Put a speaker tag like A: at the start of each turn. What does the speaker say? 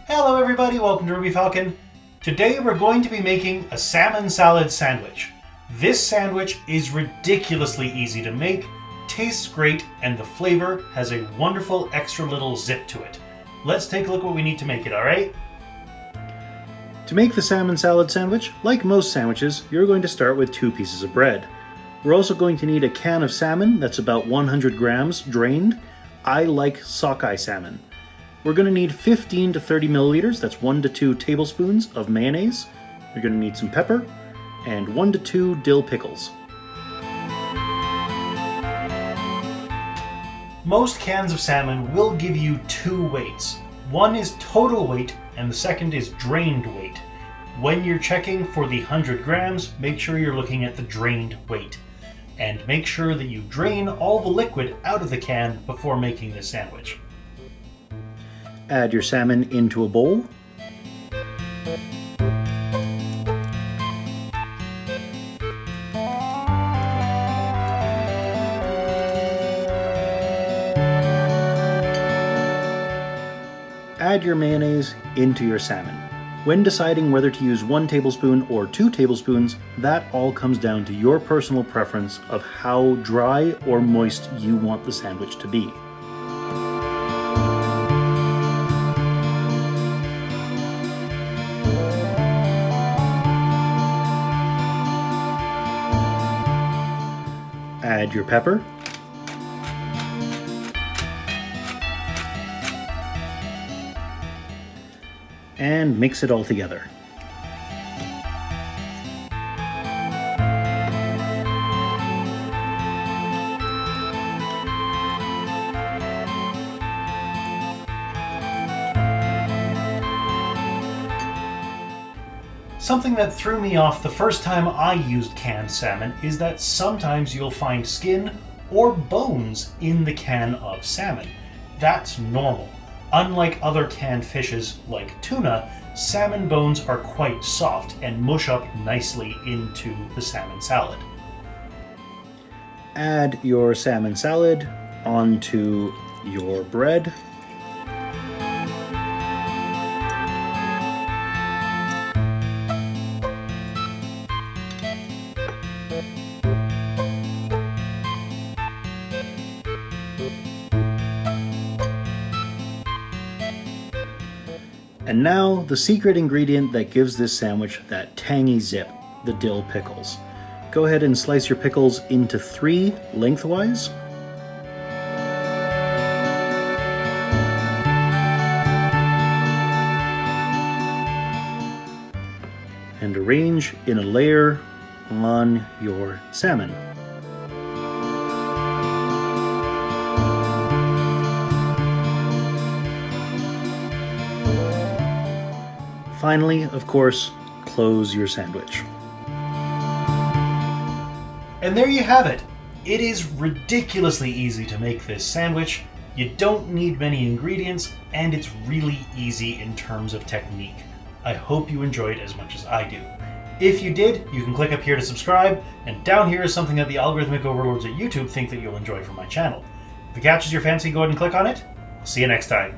A: Hello everybody, welcome to Ruby Falcon. Today we're going to be making a salmon salad sandwich. This sandwich is ridiculously easy to make, tastes great, and the flavor has a wonderful extra little zip to it. Let's take a look what we need to make it, alright? To make the salmon salad sandwich, like most sandwiches, you're going to start with 2 pieces of bread. We're also going to need a can of salmon that's about 100 grams drained. I like sockeye salmon. We're going to need 15 to 30 milliliters, that's 1 to 2 tablespoons of mayonnaise. You're going to need some pepper and 1 to 2 dill pickles. Most cans of salmon will give you 2 weights. One is total weight and the second is drained weight. When you're checking for the 100 grams, make sure you're looking at the drained weight. And make sure that you drain all the liquid out of the can before making this sandwich. Add your salmon into a bowl. Add your mayonnaise into your salmon. When deciding whether to use 1 tablespoon or 2 tablespoons, that all comes down to your personal preference of how dry or moist you want the sandwich to be. Add your pepper. And mix it all together. Something that threw me off the first time I used canned salmon is that sometimes you'll find skin or bones in the can of salmon. That's normal. Unlike other canned fishes like tuna, salmon bones are quite soft and mush up nicely into the salmon salad. Add your salmon salad onto your bread. And now, the secret ingredient that gives this sandwich that tangy zip, the dill pickles. Go ahead and slice your pickles into 3 lengthwise. And arrange in a layer on your salmon. Finally, of course, close your sandwich. And there you have it. It is ridiculously easy to make this sandwich. You don't need many ingredients, and it's really easy in terms of technique. I hope you enjoyed as much as I do. If you did, you can click up here to subscribe, and down here is something that the algorithmic overlords at YouTube think that you'll enjoy from my channel. If it catches your fancy, go ahead and click on it. I'll see you next time.